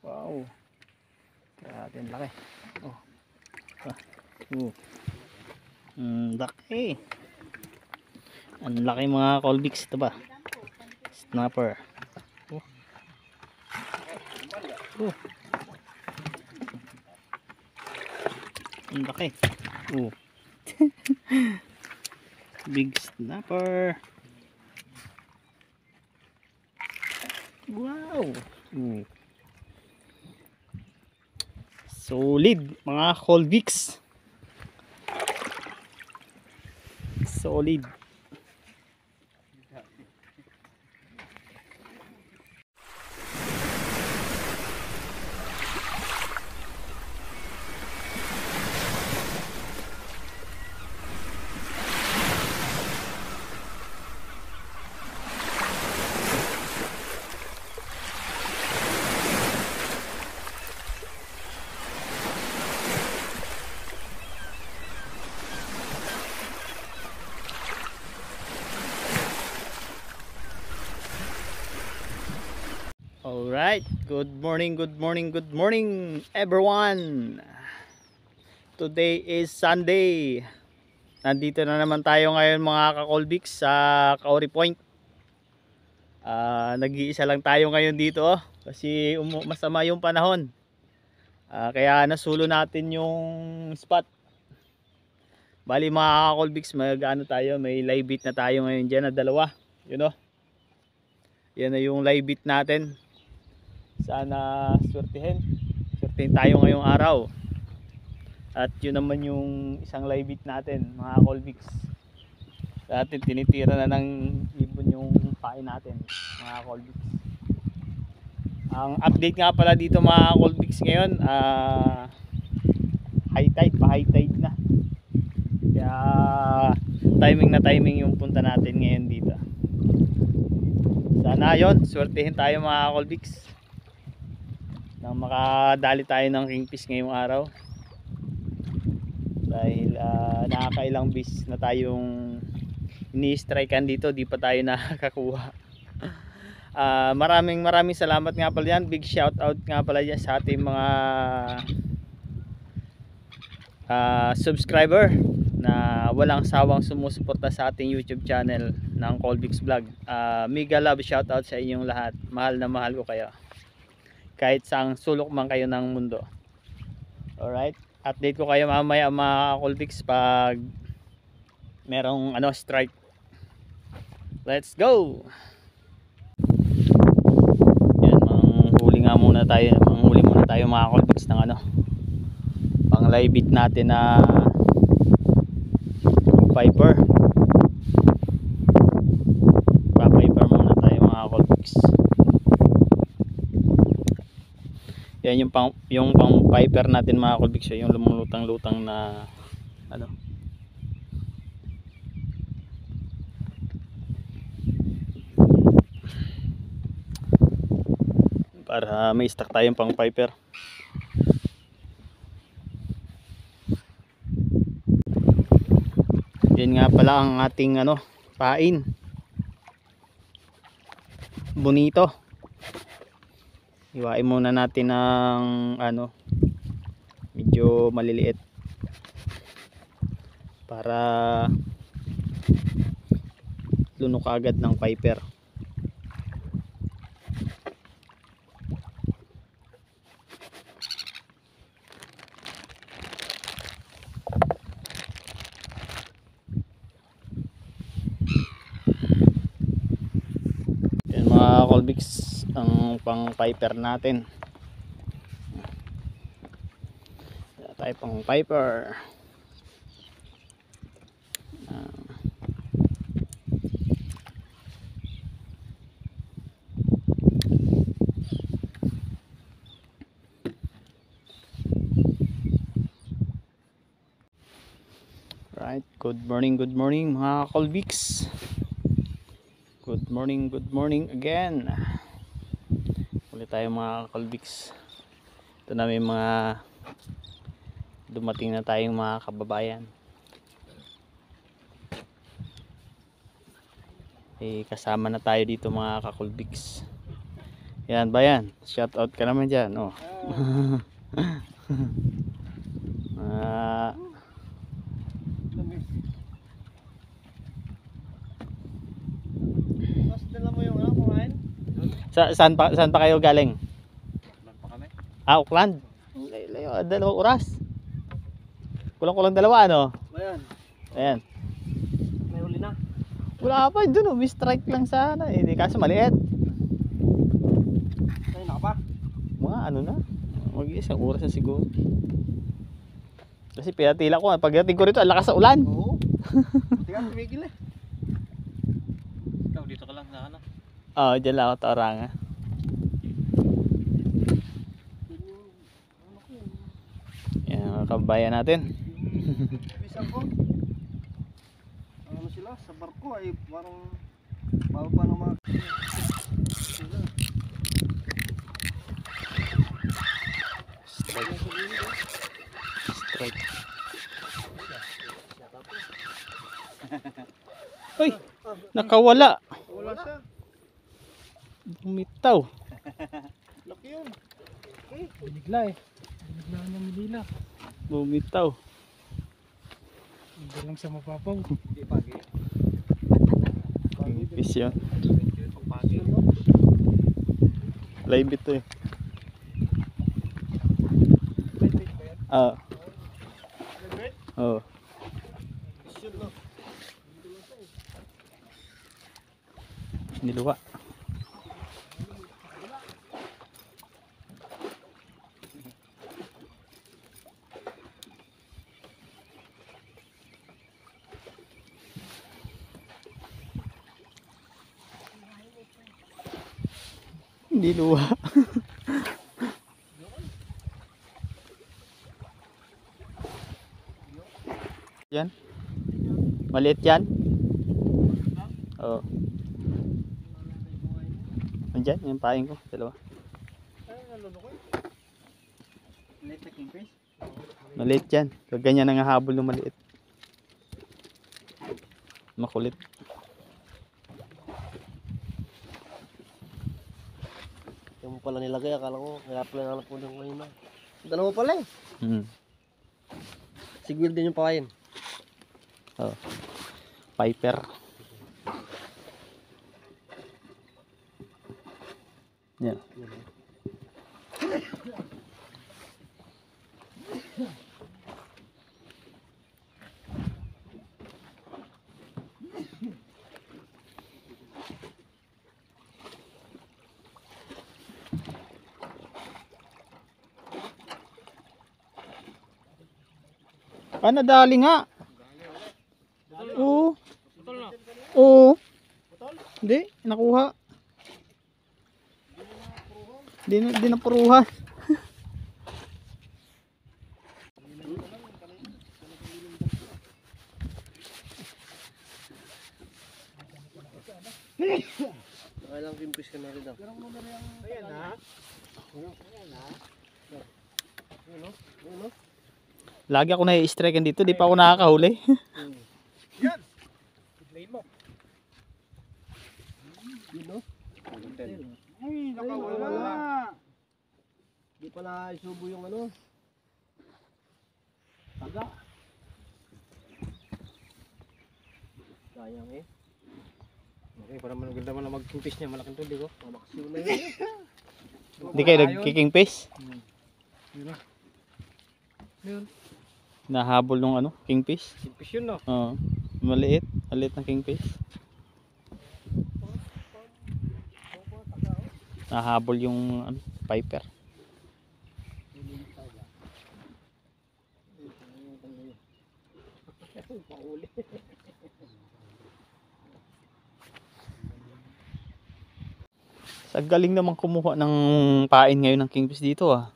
Wow. Grabe ang laki. Oh. Ah. Oh. Laki. Ang laki mga Colbix. Ito ba? Snapper. Oh. Oh. Ang laki. Oh. Big snapper. Wow. Oh. Solid mga Colbix. Solid. Alright, good morning everyone. Today is Sunday. Nandito na naman tayo ngayon mga ka-Colbix sa Kauri Point. Nag-iisa lang tayo ngayon dito kasi masama yung panahon. Kaya nasulo natin yung spot. Bali mga ka-Colbix, may live bait na tayo ngayon dyan na dalawa. You know? Yan na yung live bait natin. Sana swertihin tayo ngayong araw. At yun naman yung isang live bait natin mga Colbix. Dati tinitira na ng ibon yung pain natin mga Colbix. Ang update nga pala dito mga Colbix ngayon, high tide na. Kaya timing yung punta natin ngayon dito. Sana yun, swertihin tayo mga Colbix nang makadali tayo ng kingfish ngayong araw. Dahil nakakailang bis na tayong ini-strikean dito, di pa tayo nakakakuha. Maraming salamat nga pala yan. Big shout out nga pala yan sa ating mga subscriber na walang sawang sumusuporta sa ating YouTube channel ng Colbix Vlog. Mega love shout out sa inyong lahat. Mahal na mahal ko kayo kahit saang sulok man kayo ng mundo. Alright, update ko kayo mamaya mga Colbix pag merong strike. Let's go. Yan, manghuli muna tayo mga Colbix ng pang live bait natin na Viper. Pa-Viper muna tayo mga Colbix. Yan yung pang Viper natin mga Colbix, yung lumulutang-lutang na para may stock tayong pang Viper. Yan nga pala ang ating pain. Bonito. Iwain muna natin ng medyo maliliit para lunok agad ng Viper. Yan mga Colbix, ang pang Viper natin. Tayo pang Viper. Right, good morning mga Colbix. Good morning again. Ulit tayo mga Colbix. Ito na may mga dumating na tayong mga kababayan. Kasama na tayo dito mga ka-Colbix. Yan ba yan? Shout out ka naman dyan. Oh. Ah, Mas dala mo yung ano, kumain? saan pa kayo galing? Lang pa kami. Auckland? Layo, 2 oras. Kulang-kulang 2 ano? Ayan, Ayan. may huli na. Wala pa dun, may strike lang sana. Hindi kaso maliit. Ay, naka pa. Mga ano na, mag-1 oras na siguro. Kasi pinatila ko, pagdating ko rito, ang lakas sa ulan. Oo. Buti ka, tumigil eh. Ikaw, dito ka lang na ano? Oo, dyan lang ako taoranga. Yan, mga kabayan natin. Bisa ko. Ano sila, sa barko ay parang pa ng mga sila. Strike. Strike. Uy, nakawala. Wala siya. Bumitaw. Laki yun. Binigla eh. Binigla niya Manila. Bumitaw. Hindi lang siya mapapaw. Hindi pagi. Fish yun. Pag pagi yun, no? Live ito eh. May bait ba yan? Ah, Nag-red? oo. Yun, no? Niluwa. Niluwa. Yan. Maliit yan. Oo. Andyan, yung paing ko. 2. Ay, nalunok ko eh. Late na kingfish? Maliit yan. Kaganyan ang habol ng maliit. Makulit. Yung mo pala nilagay, akala ko, kaya pala nakalap ko ng kanina. Dalawa pala eh. Hmm. Sigwil din yung pakain. Oh. Piper. Yan. Ah, nadali nga. Oo. Oo. Hindi, nakuha. Di napuruhan. Nakailang kingfish ka na rin daw. Ayan ha. Lagi ako na-i-strike dito, di pa ako nakakahuli. Yan! Biglayin mo. Yun no? Ay, nakawala. Di pala isubo yung ano. Taga. Sayang eh. Okay, para maganda man na mag-kingfish niya, malaking tubig oh. Mamaksiw na yun. Di kayo nag-kicking fish? Yun. Nahabol nung ano, kingfish. Kingfish yun no? Oo. Maliit. Maliit na kingfish. Nahabol yung ano, piper. Sa galing naman kumuha ng pain ngayon ng kingfish dito ah.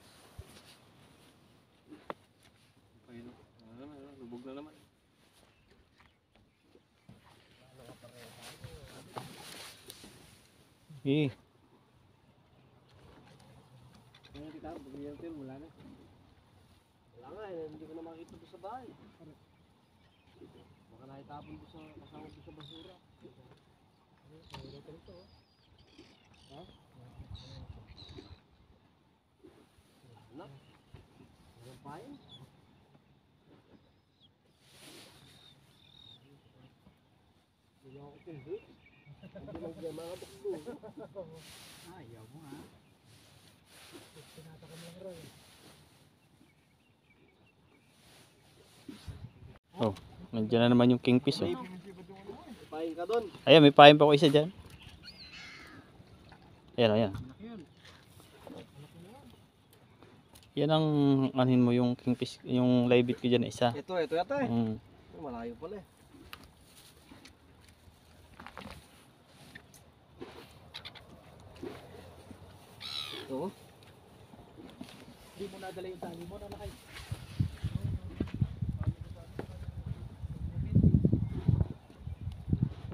Lubog na naman. Eh, Wala na. Wala nga eh, hindi ko na makita doon sa bahay. Baka nakitapon doon sa kasama doon sa basura. Ha? Wala. Walang pain. Hindi ako tindi. Hindi lang siya mga buklo. Ayaw mo ha. Tinatakam lang rin. Oh, nandiyan na naman yung kingfish oh. Pain ka doon. Ayan, may pain pa ko isa dyan. Ayan, ayan. Yan ang anin mo yung kingfish, yung live bait ko dyan isa. Ito yata eh. Mm. Malayo pala eh. Ito. Hindi mo nadala yung tali mo na nakay.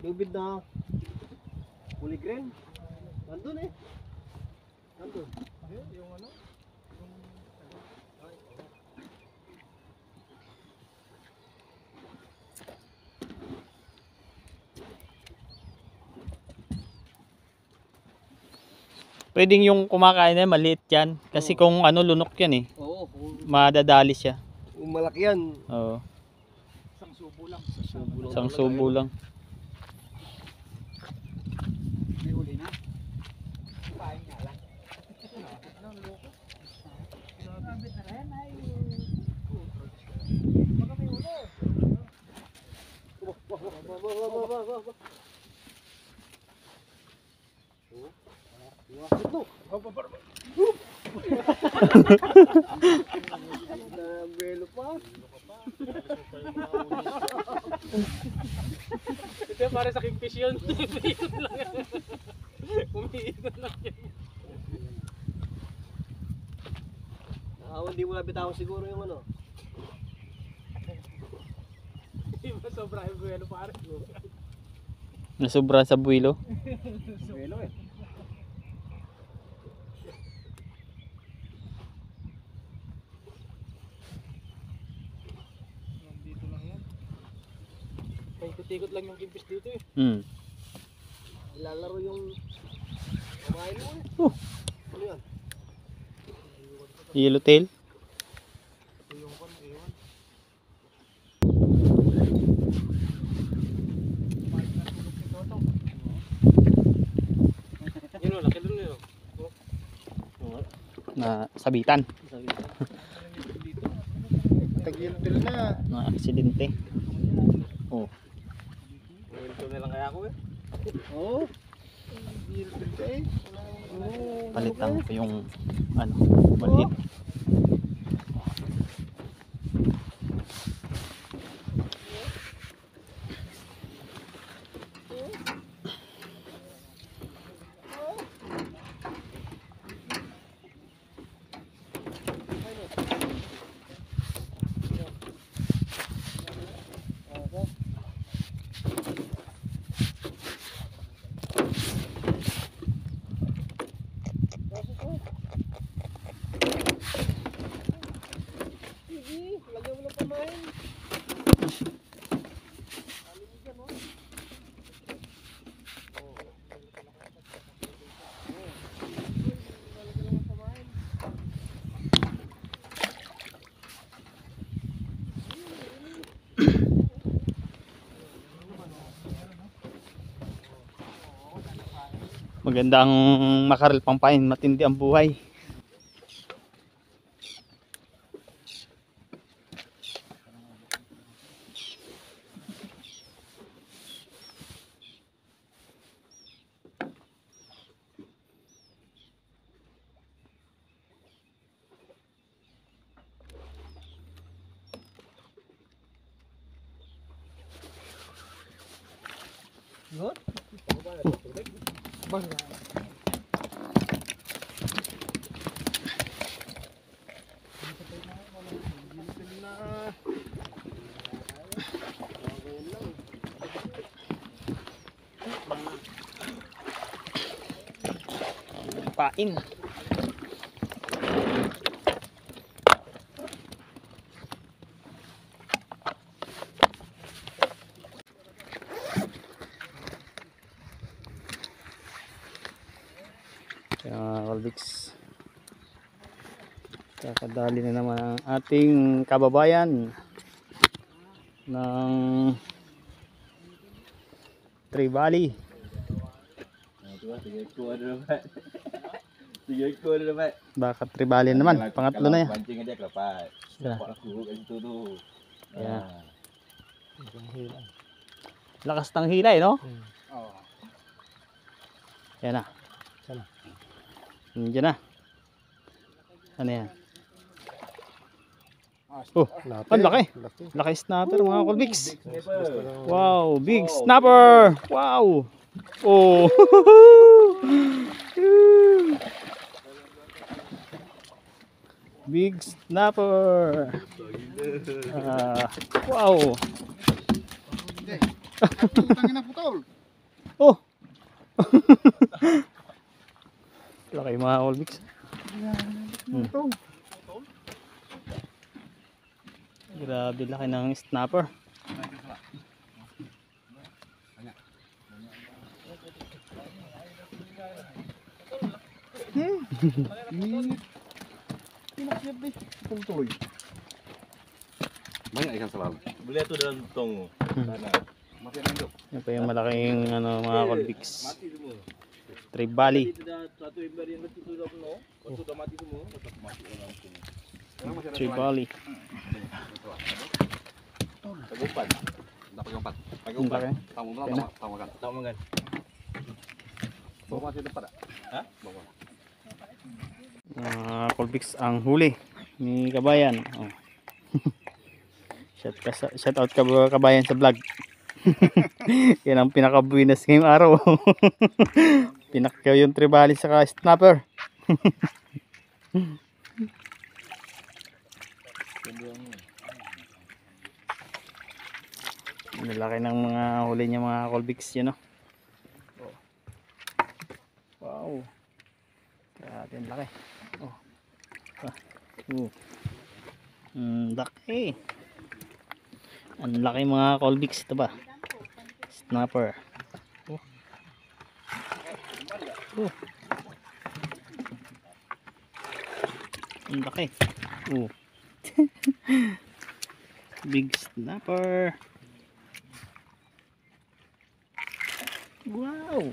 Lubid na huli green. Nandun eh. Nandun. Ayun, yung ano? Pwedeng yung kumakain na yan, maliit yan. Kasi kung ano, lunok yan eh. Oo. Kung Madadali siya. malaki yan. Oo. Isang subo lang. Isang subo lang. May huli na. Paing nga lang. Anong loko? Sabit na rin ay. Baka may ulo. Belo pa. Ito yung para sa kingfish yun. Umiikot lang yan. Umiikot lang yan. Hindi mo na bitawan siguro yung ano. Iba sobra yung buwelo pare. Nasobra sa buwilo. Belo eh. Dito lang yan. Paikot-ikot lang yung kingfish dito eh. Hmm. Ilalaro yung kumain mo eh. Oh. Ano yan? Yellowtail. Ito yung kon, ewan. Yun o, laki dun yun. Na sabitan. Tag-yellowtail na. Na aksidente. Oh. Ito na lang kaya ako eh. Oo. Yellowtail ka eh. Palitan ko yung ano, maliit. Lagyan mo ng pamain. Maganda ang makarel pang pain, matindi ang buhay. Yun? Bang. Pain. Kalbix. Kakadali na naman ang ating kababayan ng Trevally. Baka Trevally naman, pangatlo na yan. Pancing aja kelapa. Ya. Aku kan itu tuh. Ya. Lakas ng hilay, no? Oh. Yan na. Sana. Nandiyan na. Ano yan? Oh, ang laki. Laki snapper mga Colbix. Wow, big snapper. Wow. Oh. Big snapper. Wow. Utangin na putol. Oh. Laki mga Colbix. Grabe laki ng snapper. Banyak ikan selalu. Beli itu dalam tong. Sana. Masih ada hidup. Yan pa yung malaking ano, mga Colbix. Mati semua. Trevally. Sudah satu ember yang kecil sudah penuh. Kalau sudah mati semua, tetap mati orang semua. Sekarang masih ada Trevally. pakai umpan. Tidak pakai umpan. Pakai Ang umpan. laki. Tamu Kaya na. tamu makan. Tamu makan. Bawa masih depan. Hah? Bawa. Colbix ang huli ni Kabayan. Oh. Shout out Kabayan sa vlog. Yan ang pinakabuinas ngayong araw. Pinakyaw yung Trevally sa snapper. Malaki ng mga huli niya mga Colbix yun, no? Oh. Wow. Grabe ang laki. Oh. Laki. Ang laki mga Colbix ito ba? Snapper. Oh. Oh. Ang laki. Oh. Big snapper. Wow.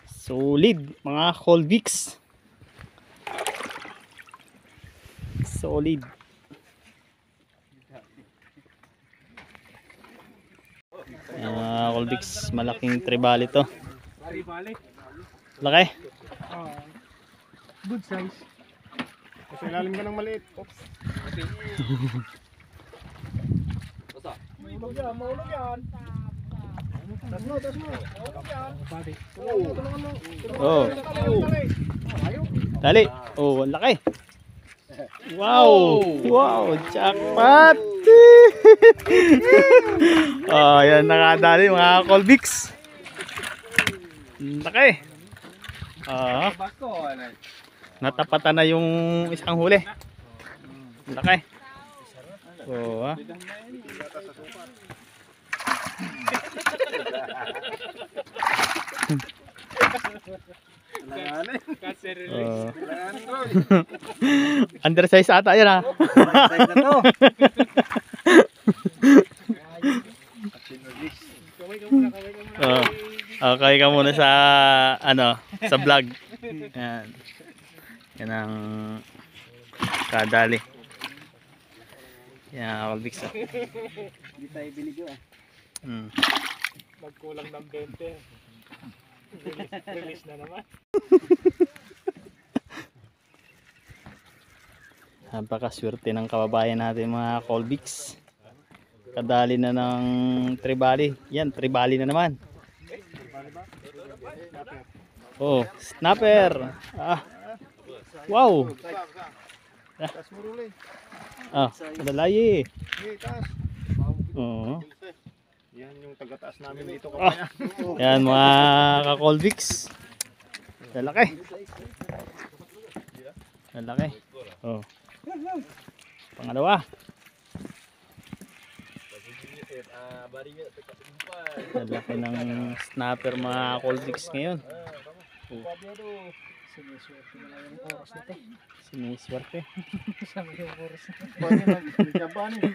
Solid mga Colbix. Solid. Colbix, malaking Trevally to. Laki. Good size. Kasi ilalim ka ng maliit. Oops. Basta. Mahulog yan, mahulog yan. Tas mo. Mahulog yan. Oh. Dali. Oh, ang laki. Wow. Wow, jackpot. Oh, yan nakadali mga Colbix. Ang laki. Bako. Natapatan na yung isang huli. Ang laki. Oh, ha. Oh. Undersize ata yan, ha. Oh. Okay ka muna sa ano, sa vlog. Yan. Yan ang kadali. Yan, Colbix. Hindi tayo biligyo ah. Magkulang ng 20. Release na naman. Napakaswerte ng kababayan natin mga Colbix. Kadali na ng Trevally. Yan, Trevally na naman. Oh, snapper. Wow. Madalay. Oo. Yan yung taga-taas namin dito Yan mga ka-Colbix. Lalaki. Lalaki. Oh. Pangalawa. Lalaki ng snapper mga Colbix ngayon. Kabyado. Siniswerte na lang yung oras na to. Siniswerte. Sabi yung oras na to. Pwede mag-jaban eh.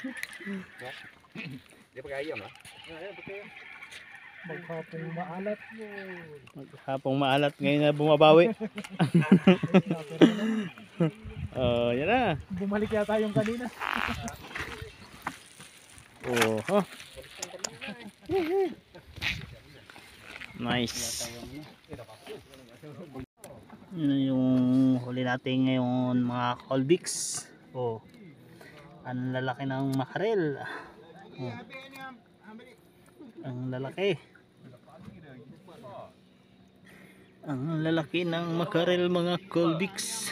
Di pa kaya ma? Maghapong maalat yun. Maghapong maalat ngayon na bumabawi. Oh, yan na. Bumalik yata yung kanina. Oh, huh. Nice. Yun yung huli natin ngayon mga Colbix. Oh. Ang lalaki ng makarel. Oh. Ang lalaki. Ang lalaki ng makarel mga Colbix.